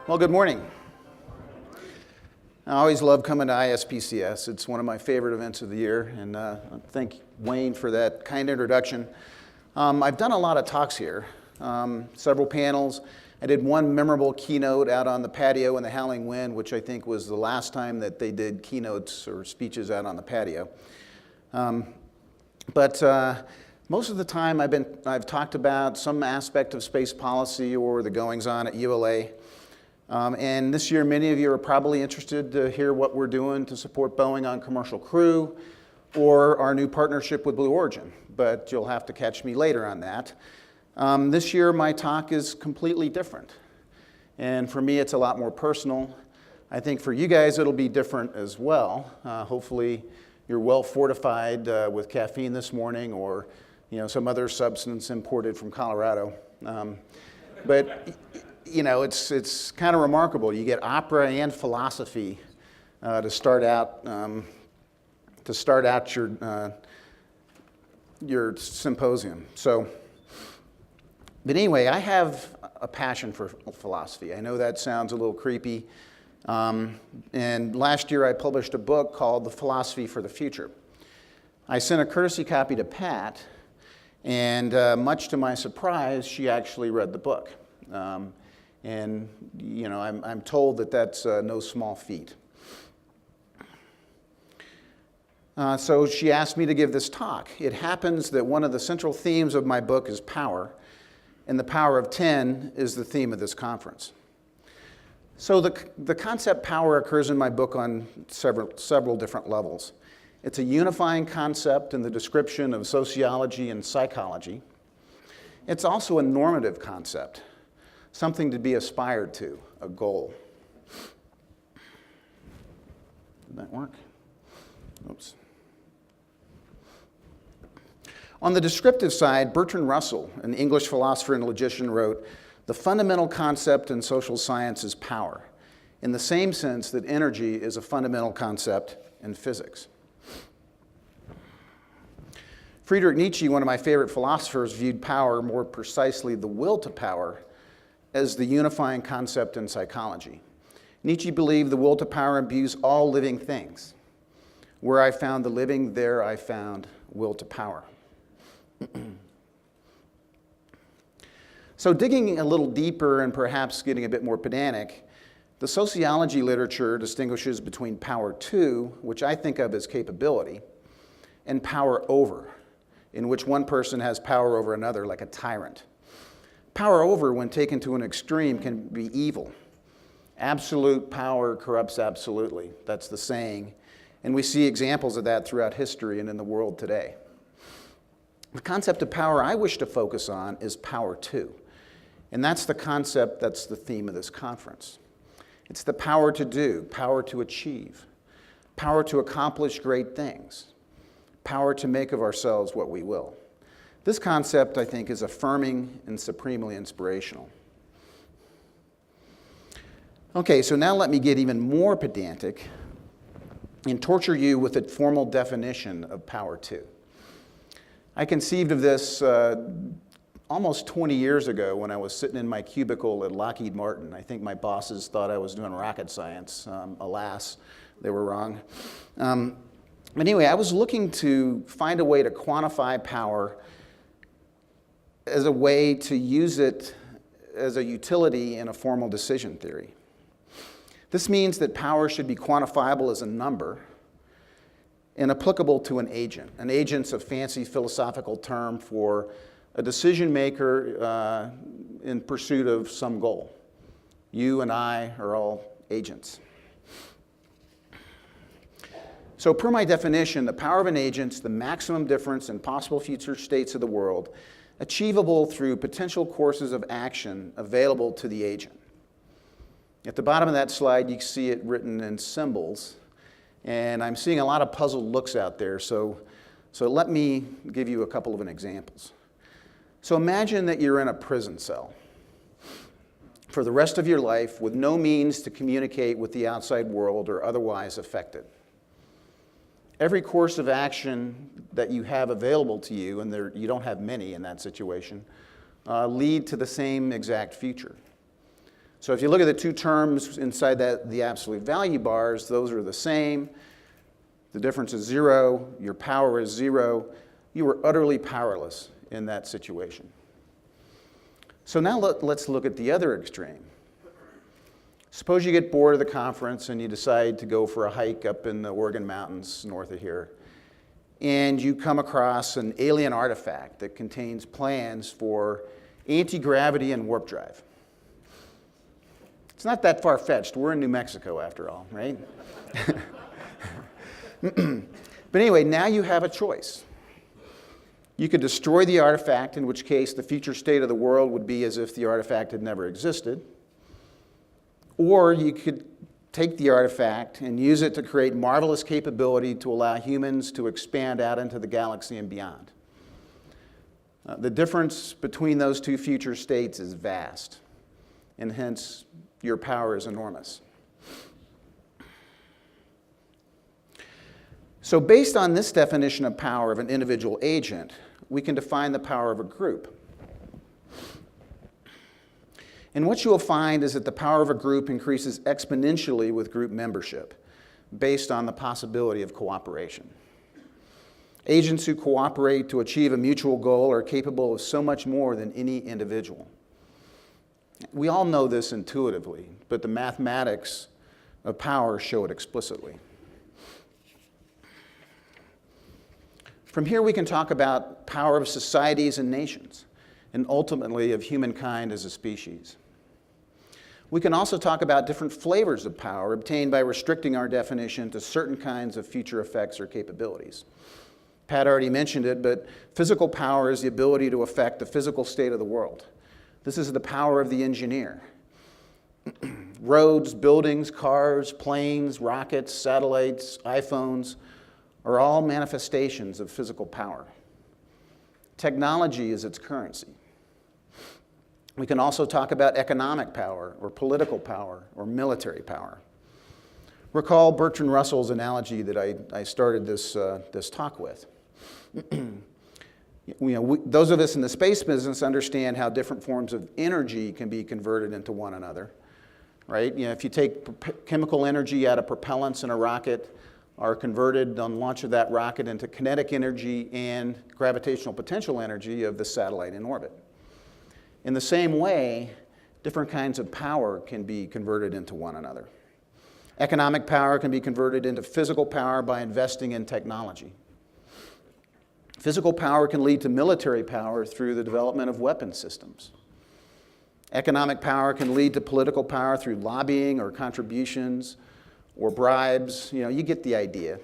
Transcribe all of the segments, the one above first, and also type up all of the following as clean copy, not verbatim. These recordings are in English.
Well, good morning. I always love coming to ISPCS. It's one of my favorite events of the year, and thank Wayne for that kind introduction. I've done a lot of talks here, several panels. I did one memorable keynote out on the patio in the howling wind, which I think was the last time that they did keynotes or speeches out on the patio. But most of the time I've talked about some aspect of space policy or the goings-on at ULA. And this year, many of you are probably interested to hear what we're doing to support Boeing on Commercial Crew or our new partnership with Blue Origin, but you'll have to catch me later on that. This year, my talk is completely different. And for me, it's a lot more personal. I think for you guys, it'll be different as well. Hopefully, you're well fortified with caffeine this morning or some other substance imported from Colorado. But you know, it's kind of remarkable. You get opera and philosophy to start out your symposium. So, but anyway, I have a passion for philosophy. I know that sounds a little creepy. And last year I published a book called The Philosophy for the Future. I sent a courtesy copy to Pat, and much to my surprise, she actually read the book. And I'm told that that's no small feat. So she asked me to give this talk. It happens that one of the central themes of my book is power, and the power of 10 is the theme of this conference. So the concept power occurs in my book on several different levels. It's a unifying concept in the description of sociology and psychology. It's also a normative concept, something to be aspired to, a goal. Did that work? Oops. On the descriptive side, Bertrand Russell, an English philosopher and logician, wrote, "The fundamental concept in social science is power, in the same sense that energy is a fundamental concept in physics." Friedrich Nietzsche, one of my favorite philosophers, viewed power, more precisely the will to power, as the unifying concept in psychology. Nietzsche believed the will to power imbues all living things. Where I found the living, there I found will to power. So digging a little deeper and perhaps getting a bit more pedantic, the sociology literature distinguishes between power to, which I think of as capability, and power over, in which one person has power over another like a tyrant. Power over, when taken to an extreme, can be evil. Absolute power corrupts absolutely. That's the saying. And we see examples of that throughout history and in the world today. The concept of power I wish to focus on is power to. And that's the concept, that's the theme of this conference. It's the power to do, power to achieve, power to accomplish great things, power to make of ourselves what we will. This concept, I think, is affirming and supremely inspirational. Okay, so now let me get even more pedantic and torture you with a formal definition of power to. I conceived of this almost 20 years ago when I was sitting in my cubicle at Lockheed Martin. I think my bosses thought I was doing rocket science. Alas, they were wrong. But anyway, I was looking to find a way to quantify power as a way to use it as a utility in a formal decision theory. This means that power should be quantifiable as a number and applicable to an agent. An agent's a fancy philosophical term for a decision maker in pursuit of some goal. You and I are all agents. So per my definition, the power of an agent is the maximum difference in possible future states of the world, achievable through potential courses of action available to the agent. At the bottom of that slide, you can see it written in symbols, and I'm seeing a lot of puzzled looks out there, so let me give you a couple of examples. So imagine that you're in a prison cell for the rest of your life with no means to communicate with the outside world or otherwise affected. Every course of action that you have available to you, and you don't have many in that situation, lead to the same exact future. So if you look at the two terms inside the absolute value bars, those are the same. The difference is 0. Your power is 0. You are utterly powerless in that situation. So now let's look at the other extreme. Suppose you get bored of the conference and you decide to go for a hike up in the Oregon Mountains north of here, and you come across an alien artifact that contains plans for anti-gravity and warp drive. It's not that far-fetched. We're in New Mexico, after all, right? But anyway, now you have a choice. You could destroy the artifact, in which case the future state of the world would be as if the artifact had never existed. Or you could take the artifact and use it to create marvelous capability to allow humans to expand out into the galaxy and beyond. The difference between those two future states is vast, and hence your power is enormous. So based on this definition of power of an individual agent, we can define the power of a group. And what you will find is that the power of a group increases exponentially with group membership, based on the possibility of cooperation. Agents who cooperate to achieve a mutual goal are capable of so much more than any individual. We all know this intuitively, but the mathematics of power show it explicitly. From here we can talk about power of societies and nations, and ultimately of humankind as a species. We can also talk about different flavors of power obtained by restricting our definition to certain kinds of future effects or capabilities. Pat already mentioned it, but physical power is the ability to affect the physical state of the world. This is the power of the engineer. Roads, buildings, cars, planes, rockets, satellites, iPhones are all manifestations of physical power. Technology is its currency. We can also talk about economic power, or political power, or military power. Recall Bertrand Russell's analogy that I started this talk with. Those of us in the space business understand how different forms of energy can be converted into one another, right? If you take chemical energy out of propellants in a rocket, are converted on launch of that rocket into kinetic energy and gravitational potential energy of the satellite in orbit. In the same way, different kinds of power can be converted into one another. Economic power can be converted into physical power by investing in technology. Physical power can lead to military power through the development of weapon systems. Economic power can lead to political power through lobbying or contributions or bribes. You get the idea.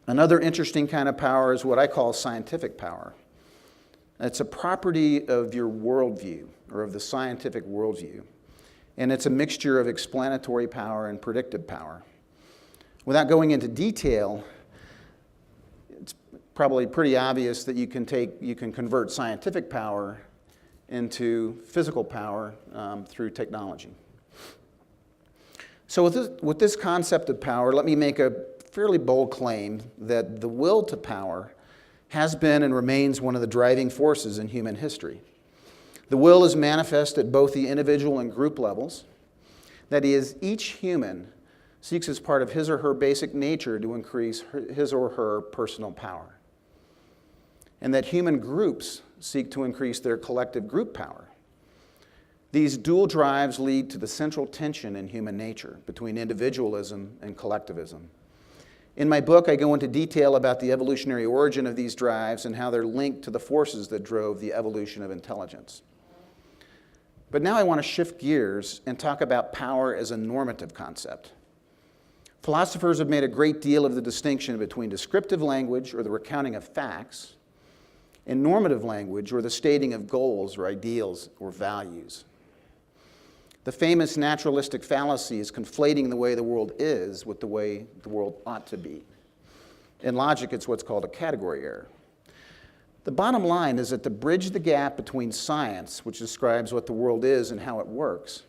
Another interesting kind of power is what I call scientific power. It's a property of your worldview, or of the scientific worldview. And it's a mixture of explanatory power and predictive power. Without going into detail, it's probably pretty obvious that you can convert scientific power into physical power through technology. So with this concept of power, let me make a fairly bold claim that the will to power has been and remains one of the driving forces in human history. The will is manifest at both the individual and group levels. That is, each human seeks as part of his or her basic nature to increase his or her personal power. And that human groups seek to increase their collective group power. These dual drives lead to the central tension in human nature between individualism and collectivism. In my book, I go into detail about the evolutionary origin of these drives and how they're linked to the forces that drove the evolution of intelligence. But now I want to shift gears and talk about power as a normative concept. Philosophers have made a great deal of the distinction between descriptive language, or the recounting of facts, and normative language, or the stating of goals or ideals or values. The famous naturalistic fallacy is conflating the way the world is with the way the world ought to be. In logic, it's what's called a category error. The bottom line is that to bridge the gap between science, which describes what the world is and how it works,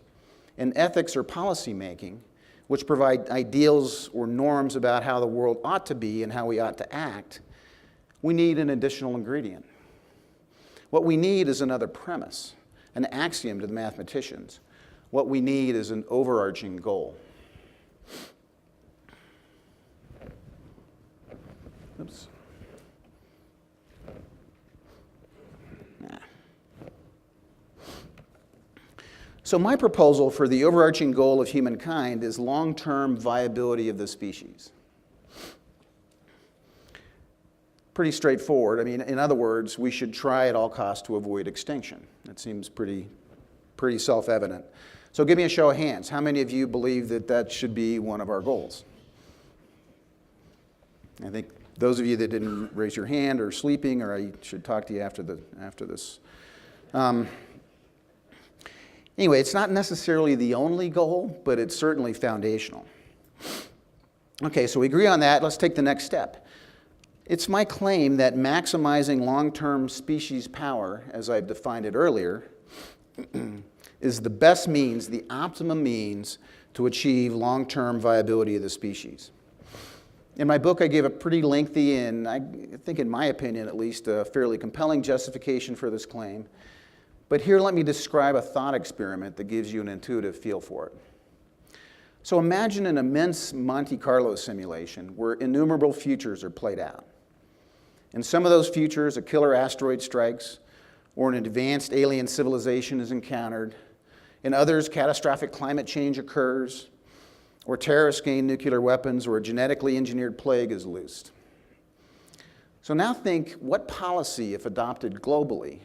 and ethics or policy making, which provide ideals or norms about how the world ought to be and how we ought to act, we need an additional ingredient. What we need is another premise, an axiom to the mathematicians. What we need is an overarching goal. Oops. So my proposal for the overarching goal of humankind is long-term viability of the species. Pretty straightforward. I mean, in other words, we should try at all costs to avoid extinction. That seems pretty self-evident. So give me a show of hands. How many of you believe that that should be one of our goals? I think those of you that didn't raise your hand are sleeping, or I should talk to you after this. Anyway, it's not necessarily the only goal, but it's certainly foundational. Okay, so we agree on that. Let's take the next step. It's my claim that maximizing long-term species power, as I've defined it earlier, is the best means, the optimum means to achieve long-term viability of the species. In my book, I gave a pretty lengthy and, I think in my opinion at least, a fairly compelling justification for this claim. But here, let me describe a thought experiment that gives you an intuitive feel for it. So imagine an immense Monte Carlo simulation where innumerable futures are played out. In some of those futures, a killer asteroid strikes, or an advanced alien civilization is encountered. In others, catastrophic climate change occurs, or terrorists gain nuclear weapons, or a genetically engineered plague is loosed. So now think, what policy, if adopted globally,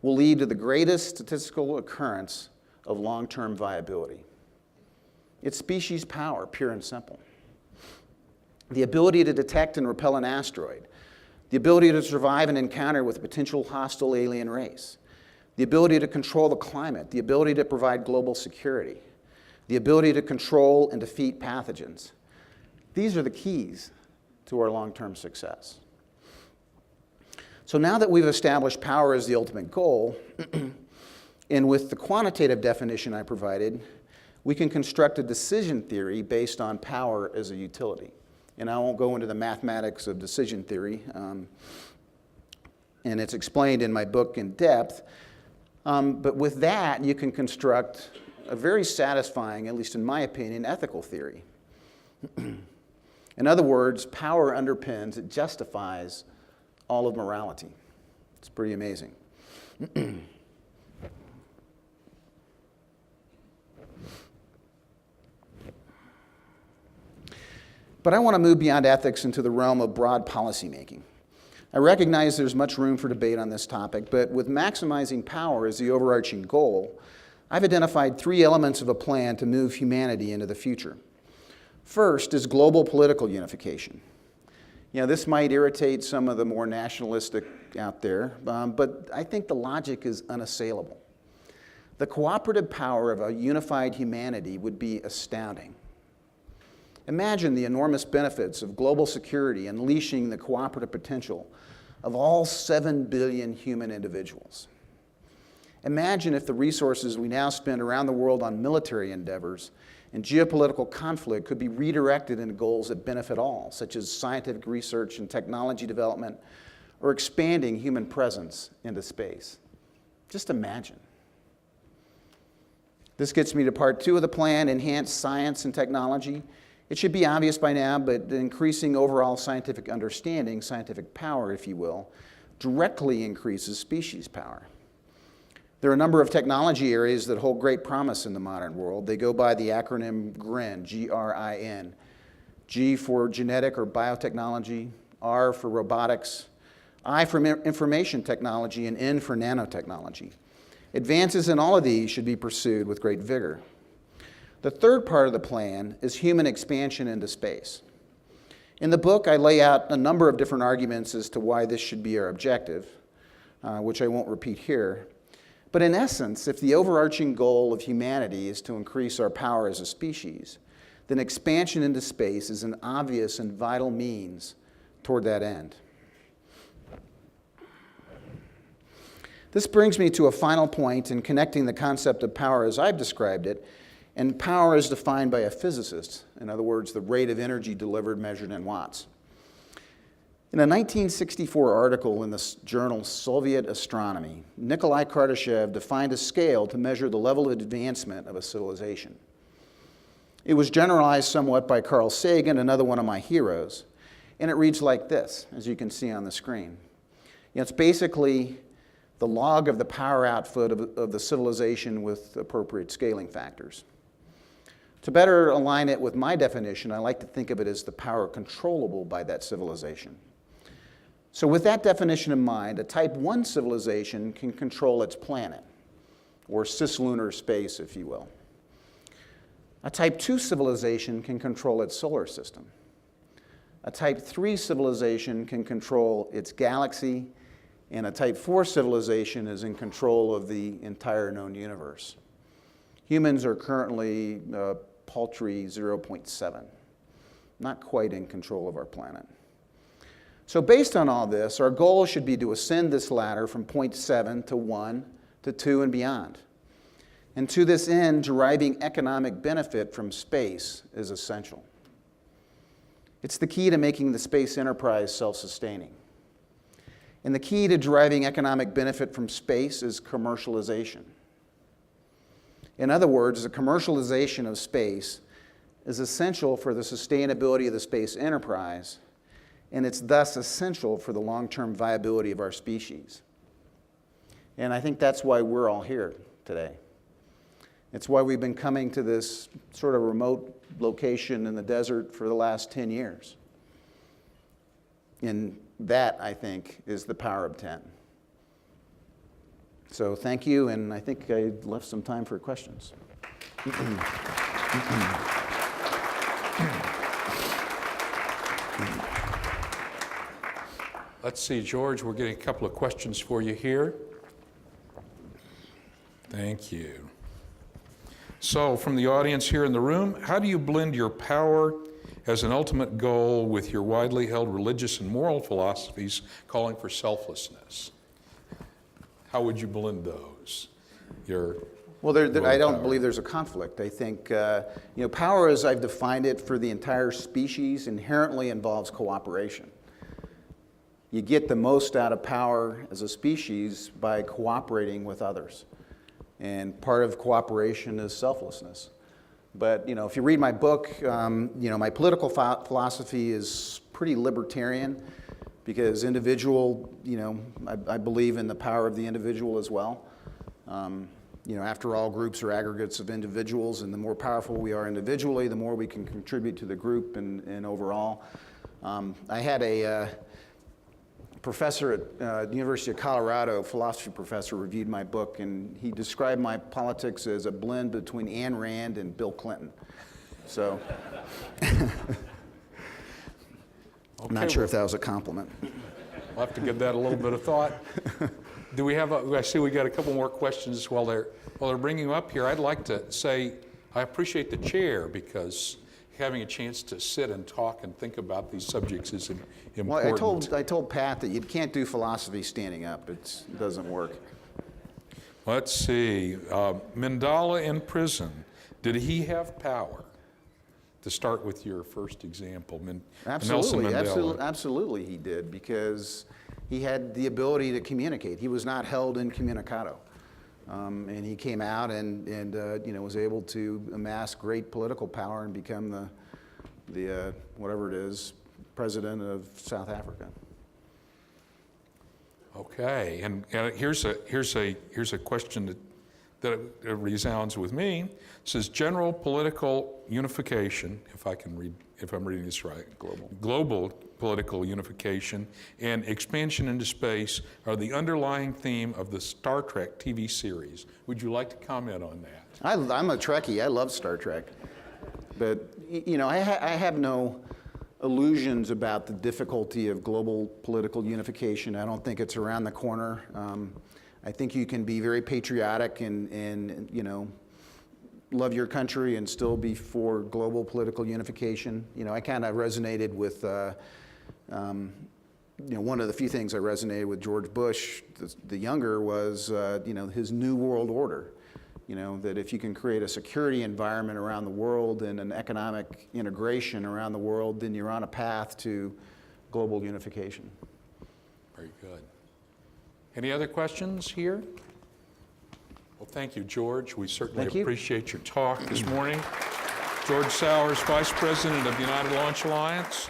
will lead to the greatest statistical occurrence of long-term viability? It's species power, pure and simple. The ability to detect and repel an asteroid, the ability to survive an encounter with a potential hostile alien race, the ability to control the climate, the ability to provide global security, the ability to control and defeat pathogens. These are the keys to our long-term success. So now that we've established power as the ultimate goal, and with the quantitative definition I provided, we can construct a decision theory based on power as a utility. And I won't go into the mathematics of decision theory, and it's explained in my book in depth. But with that, you can construct a very satisfying, at least in my opinion, ethical theory. In other words, power underpins, it justifies all of morality. It's pretty amazing. But I want to move beyond ethics into the realm of broad policymaking. I recognize there's much room for debate on this topic, but with maximizing power as the overarching goal, I've identified 3 elements of a plan to move humanity into the future. First is global political unification. You know, this might irritate some of the more nationalistic out there, but I think the logic is unassailable. The cooperative power of a unified humanity would be astounding. Imagine the enormous benefits of global security unleashing the cooperative potential of all 7 billion human individuals. Imagine if the resources we now spend around the world on military endeavors and geopolitical conflict could be redirected into goals that benefit all, such as scientific research and technology development, or expanding human presence into space. Just imagine. This gets me to part 2 of the plan, enhance science and technology. It should be obvious by now, but increasing overall scientific understanding, scientific power, if you will, directly increases species power. There are a number of technology areas that hold great promise in the modern world. They go by the acronym GRIN, G-R-I-N. G for genetic or biotechnology, R for robotics, I for information technology, and N for nanotechnology. Advances in all of these should be pursued with great vigor. The third part of the plan is human expansion into space. In the book, I lay out a number of different arguments as to why this should be our objective, which I won't repeat here. But in essence, if the overarching goal of humanity is to increase our power as a species, then expansion into space is an obvious and vital means toward that end. This brings me to a final point in connecting the concept of power as I've described it, and power is defined by a physicist, in other words, the rate of energy delivered measured in watts. In a 1964 article in the journal Soviet Astronomy, Nikolai Kardashev defined a scale to measure the level of advancement of a civilization. It was generalized somewhat by Carl Sagan, another one of my heroes, and it reads like this, as you can see on the screen. It's basically the log of the power output of the civilization with appropriate scaling factors. To better align it with my definition, I like to think of it as the power controllable by that civilization. So with that definition in mind, a Type 1 civilization can control its planet, or cislunar space, if you will. A Type 2 civilization can control its solar system. A Type 3 civilization can control its galaxy, and a Type 4 civilization is in control of the entire known universe. Humans are currently paltry 0.7, not quite in control of our planet. So based on all this, our goal should be to ascend this ladder from 0.7 to 1 to 2 and beyond. And to this end, deriving economic benefit from space is essential. It's the key to making the space enterprise self-sustaining. And the key to deriving economic benefit from space is commercialization. In other words, the commercialization of space is essential for the sustainability of the space enterprise, and it's thus essential for the long-term viability of our species. And I think that's why we're all here today. It's why we've been coming to this sort of remote location in the desert for the last 10 years. And that, I think, is the power of 10. So thank you, and I think I left some time for questions. Let's see, George, we're getting a couple of questions for you here. Thank you. So, from the audience here in the room, how do you blend your power as an ultimate goal with your widely held religious and moral philosophies calling for selflessness? How would you blend those? Well, I don't believe there's a conflict. I think power, as I've defined it for the entire species, inherently involves cooperation. You get the most out of power as a species by cooperating with others. And part of cooperation is selflessness. But if you read my book, my political philosophy is pretty libertarian because individual, I believe in the power of the individual as well. After all, groups are aggregates of individuals, and the more powerful we are individually, the more we can contribute to the group and overall. I had a professor at the University of Colorado, philosophy professor, reviewed my book, and he described my politics as a blend between Ayn Rand and Bill Clinton. So, I'm not sure if that was a compliment. We'll have to give that a little bit of thought. Do we have I see we got a couple more questions while they're bringing you up here. I'd like to say I appreciate the chair because having a chance to sit and talk and think about these subjects is important. Well, I told Pat that you can't do philosophy standing up. It doesn't work. Let's see. Mandela in prison. Did he have power? To start with your first example, Nelson Mandela. Absolutely he did, because he had the ability to communicate. He was not held incommunicado. And he came out and was able to amass great political power and become the whatever it is, president of South Africa. Okay, and here's a question that resounds with me. It says general political unification, if I'm reading this right. Global political unification and expansion into space are the underlying theme of the Star Trek TV series. Would you like to comment on that? I'm a Trekkie. I love Star Trek. But, I have no illusions about the difficulty of global political unification. I don't think it's around the corner. I think you can be very patriotic and love your country and still be for global political unification. I kind of resonated with one of the few things I resonated with George Bush, the younger, was his New World Order. That if you can create a security environment around the world and an economic integration around the world, then you're on a path to global unification. Very good. Any other questions here? Well, thank you, George. We certainly Thank you. appreciate your talk this morning. George Sowers, Vice President of the United Launch Alliance.